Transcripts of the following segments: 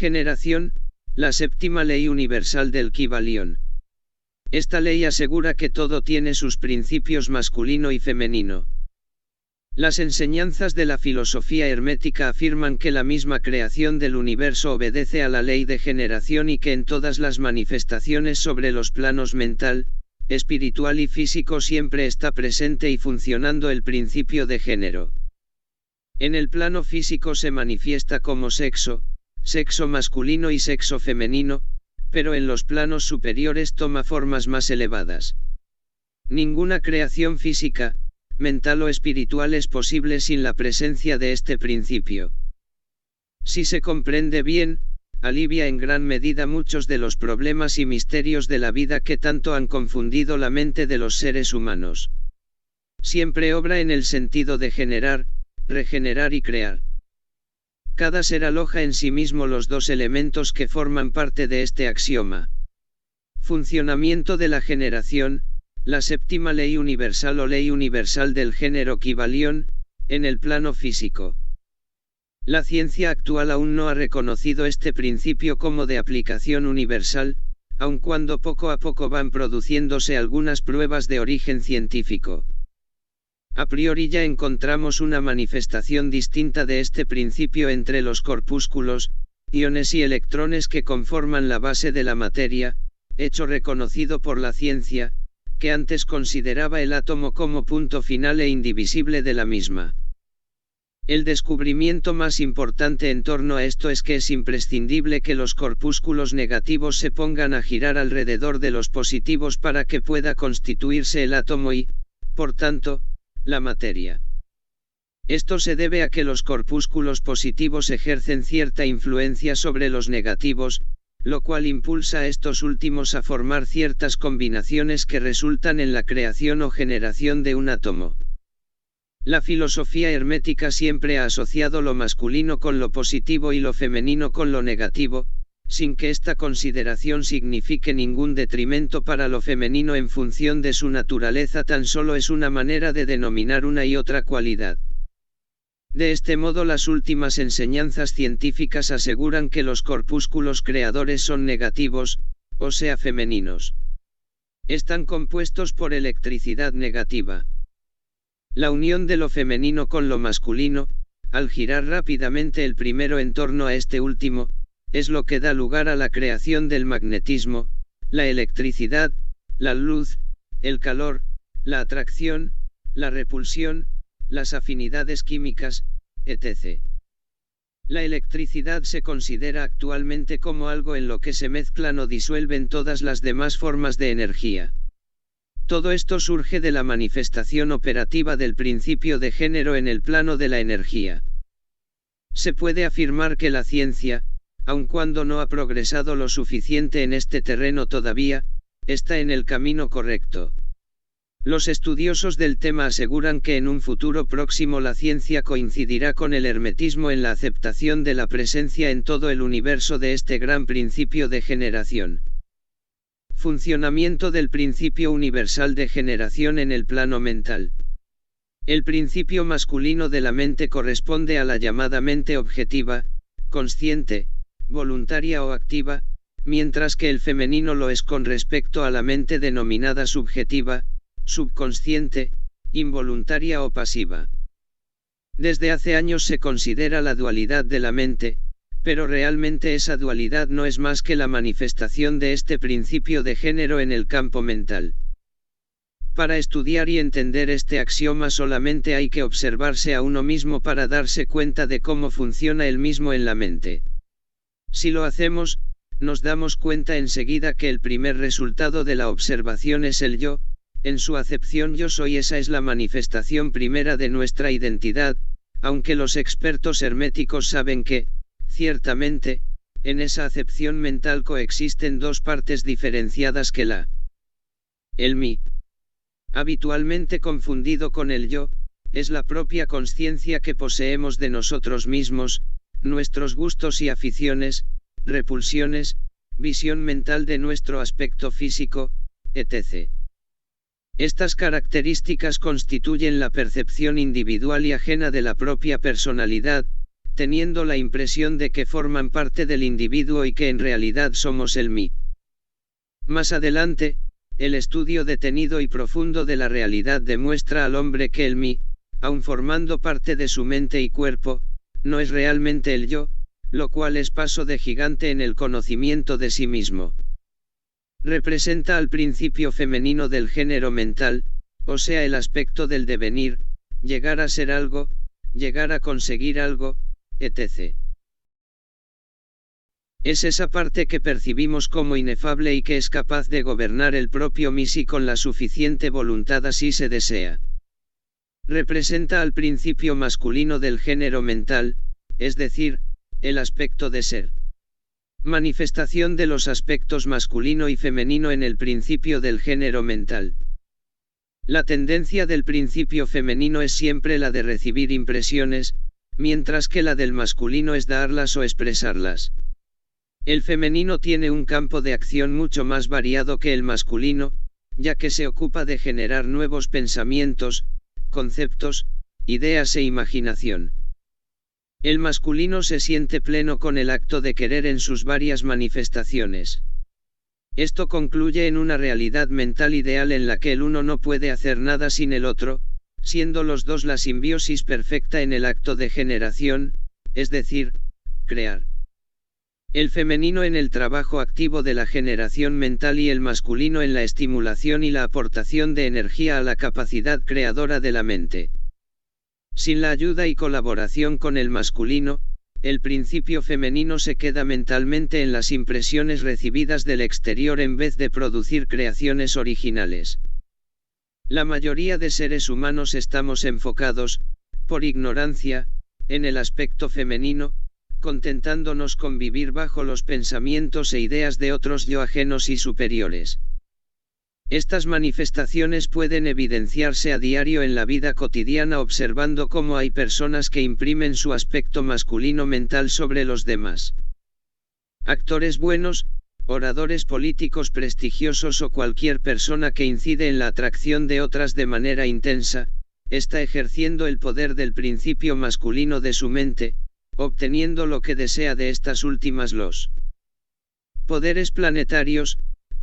Generación, la séptima ley universal del Kybalión. Esta ley asegura que todo tiene sus principios masculino y femenino. Las enseñanzas de la filosofía hermética afirman que la misma creación del universo obedece a la ley de generación y que en todas las manifestaciones sobre los planos mental, espiritual y físico siempre está presente y funcionando el principio de género. En el plano físico se manifiesta como sexo masculino y sexo femenino, pero en los planos superiores toma formas más elevadas. Ninguna creación física, mental o espiritual es posible sin la presencia de este principio. Si se comprende bien, alivia en gran medida muchos de los problemas y misterios de la vida que tanto han confundido la mente de los seres humanos. Siempre obra en el sentido de generar, regenerar y crear. Cada ser aloja en sí mismo los dos elementos que forman parte de este axioma. Funcionamiento de la generación, la séptima ley universal o ley universal del género Kybalión, en el plano físico. La ciencia actual aún no ha reconocido este principio como de aplicación universal, aun cuando poco a poco van produciéndose algunas pruebas de origen científico. A priori ya encontramos una manifestación distinta de este principio entre los corpúsculos, iones y electrones que conforman la base de la materia, hecho reconocido por la ciencia, que antes consideraba el átomo como punto final e indivisible de la misma. El descubrimiento más importante en torno a esto es que es imprescindible que los corpúsculos negativos se pongan a girar alrededor de los positivos para que pueda constituirse el átomo y, por tanto, la materia. Esto se debe a que los corpúsculos positivos ejercen cierta influencia sobre los negativos, lo cual impulsa a estos últimos a formar ciertas combinaciones que resultan en la creación o generación de un átomo. La filosofía hermética siempre ha asociado lo masculino con lo positivo y lo femenino con lo negativo, sin que esta consideración signifique ningún detrimento para lo femenino en función de su naturaleza, tan solo es una manera de denominar una y otra cualidad. De este modo las últimas enseñanzas científicas aseguran que los corpúsculos creadores son negativos, o sea femeninos. Están compuestos por electricidad negativa. La unión de lo femenino con lo masculino, al girar rápidamente el primero en torno a este último, es lo que da lugar a la creación del magnetismo, la electricidad, la luz, el calor, la atracción, la repulsión, las afinidades químicas, etc. La electricidad se considera actualmente como algo en lo que se mezclan o disuelven todas las demás formas de energía. Todo esto surge de la manifestación operativa del principio de género en el plano de la energía. Se puede afirmar que la ciencia, aun cuando no ha progresado lo suficiente en este terreno todavía, está en el camino correcto. Los estudiosos del tema aseguran que en un futuro próximo la ciencia coincidirá con el hermetismo en la aceptación de la presencia en todo el universo de este gran principio de generación. Funcionamiento del principio universal de generación en el plano mental. El principio masculino de la mente corresponde a la llamada mente objetiva, consciente, voluntaria o activa, mientras que el femenino lo es con respecto a la mente denominada subjetiva, subconsciente, involuntaria o pasiva. Desde hace años se considera la dualidad de la mente, pero realmente esa dualidad no es más que la manifestación de este principio de género en el campo mental. Para estudiar y entender este axioma solamente hay que observarse a uno mismo para darse cuenta de cómo funciona el mismo en la mente. Si lo hacemos, nos damos cuenta enseguida que el primer resultado de la observación es el yo, en su acepción yo soy, esa es la manifestación primera de nuestra identidad, aunque los expertos herméticos saben que, ciertamente, en esa acepción mental coexisten dos partes diferenciadas que el mí, habitualmente confundido con el yo, es la propia conciencia que poseemos de nosotros mismos, nuestros gustos y aficiones, repulsiones, visión mental de nuestro aspecto físico, etc. Estas características constituyen la percepción individual y ajena de la propia personalidad, teniendo la impresión de que forman parte del individuo y que en realidad somos el mí. Más adelante, el estudio detenido y profundo de la realidad demuestra al hombre que el mí, aun formando parte de su mente y cuerpo, no es realmente el yo, lo cual es paso de gigante en el conocimiento de sí mismo. Representa al principio femenino del género mental, o sea el aspecto del devenir, llegar a ser algo, llegar a conseguir algo, etc. Es esa parte que percibimos como inefable y que es capaz de gobernar el propio mí si con la suficiente voluntad así se desea. Representa al principio masculino del género mental, es decir, el aspecto de ser. Manifestación de los aspectos masculino y femenino en el principio del género mental. La tendencia del principio femenino es siempre la de recibir impresiones, mientras que la del masculino es darlas o expresarlas. El femenino tiene un campo de acción mucho más variado que el masculino, ya que se ocupa de generar nuevos pensamientos, conceptos, ideas e imaginación. El masculino se siente pleno con el acto de querer en sus varias manifestaciones. Esto concluye en una realidad mental ideal en la que el uno no puede hacer nada sin el otro, siendo los dos la simbiosis perfecta en el acto de generación, es decir, crear. El femenino en el trabajo activo de la generación mental y el masculino en la estimulación y la aportación de energía a la capacidad creadora de la mente. Sin la ayuda y colaboración con el masculino, el principio femenino se queda mentalmente en las impresiones recibidas del exterior en vez de producir creaciones originales. La mayoría de seres humanos estamos enfocados, por ignorancia, en el aspecto femenino, contentándonos con vivir bajo los pensamientos e ideas de otros yo ajenos y superiores. Estas manifestaciones pueden evidenciarse a diario en la vida cotidiana observando cómo hay personas que imprimen su aspecto masculino mental sobre los demás. Actores buenos, oradores políticos prestigiosos o cualquier persona que incide en la atracción de otras de manera intensa, está ejerciendo el poder del principio masculino de su mente, obteniendo lo que desea de estas últimas los poderes planetarios,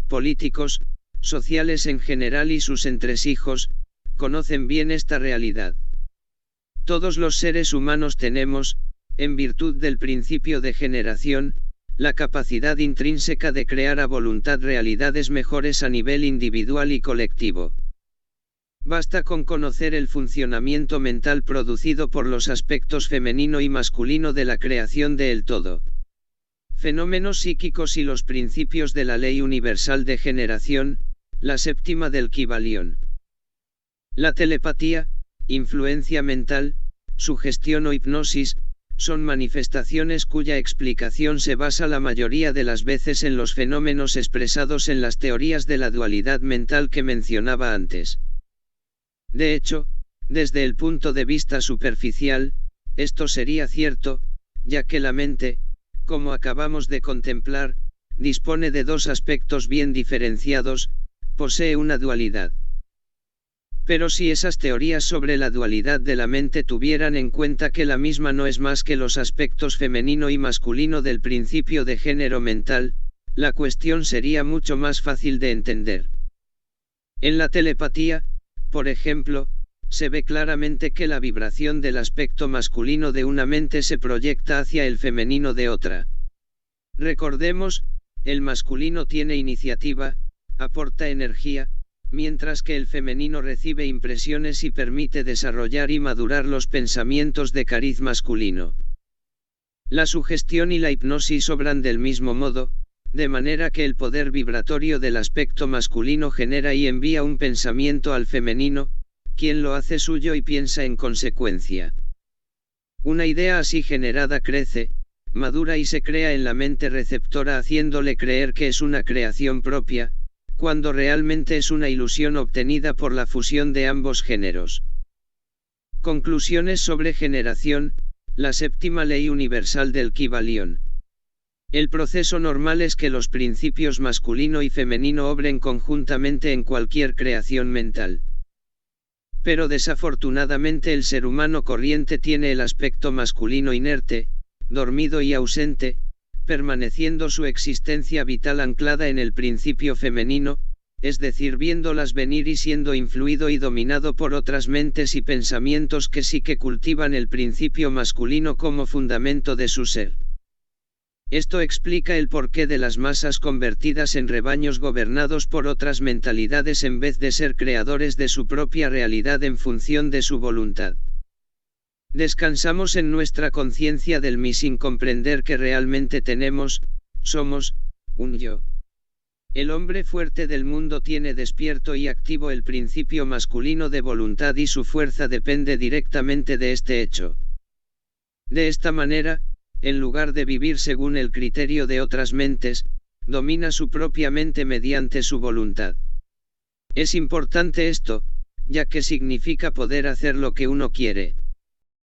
políticos, sociales en general y sus entresijos, conocen bien esta realidad. Todos los seres humanos tenemos, en virtud del principio de generación, la capacidad intrínseca de crear a voluntad realidades mejores a nivel individual y colectivo. Basta con conocer el funcionamiento mental producido por los aspectos femenino y masculino de la creación del todo. Fenómenos psíquicos y los principios de la ley universal de generación, la séptima del Kybalión. La telepatía, influencia mental, sugestión o hipnosis, son manifestaciones cuya explicación se basa la mayoría de las veces en los fenómenos expresados en las teorías de la dualidad mental que mencionaba antes. De hecho, desde el punto de vista superficial, esto sería cierto, ya que la mente, como acabamos de contemplar, dispone de dos aspectos bien diferenciados, posee una dualidad. Pero si esas teorías sobre la dualidad de la mente tuvieran en cuenta que la misma no es más que los aspectos femenino y masculino del principio de género mental, la cuestión sería mucho más fácil de entender. En la telepatía, por ejemplo, se ve claramente que la vibración del aspecto masculino de una mente se proyecta hacia el femenino de otra. Recordemos, el masculino tiene iniciativa, aporta energía, mientras que el femenino recibe impresiones y permite desarrollar y madurar los pensamientos de cariz masculino. La sugestión y la hipnosis obran del mismo modo, de manera que el poder vibratorio del aspecto masculino genera y envía un pensamiento al femenino, quien lo hace suyo y piensa en consecuencia. Una idea así generada crece, madura y se crea en la mente receptora haciéndole creer que es una creación propia, cuando realmente es una ilusión obtenida por la fusión de ambos géneros. Conclusiones sobre generación, la séptima ley universal del Kybalión. El proceso normal es que los principios masculino y femenino obren conjuntamente en cualquier creación mental. Pero desafortunadamente el ser humano corriente tiene el aspecto masculino inerte, dormido y ausente, permaneciendo su existencia vital anclada en el principio femenino, es decir, viéndolas venir y siendo influido y dominado por otras mentes y pensamientos que sí que cultivan el principio masculino como fundamento de su ser. Esto explica el porqué de las masas convertidas en rebaños gobernados por otras mentalidades en vez de ser creadores de su propia realidad en función de su voluntad. Descansamos en nuestra conciencia del mí sin comprender que realmente somos, un yo. El hombre fuerte del mundo tiene despierto y activo el principio masculino de voluntad y su fuerza depende directamente de este hecho. De esta manera, en lugar de vivir según el criterio de otras mentes, domina su propia mente mediante su voluntad. Es importante esto, ya que significa poder hacer lo que uno quiere.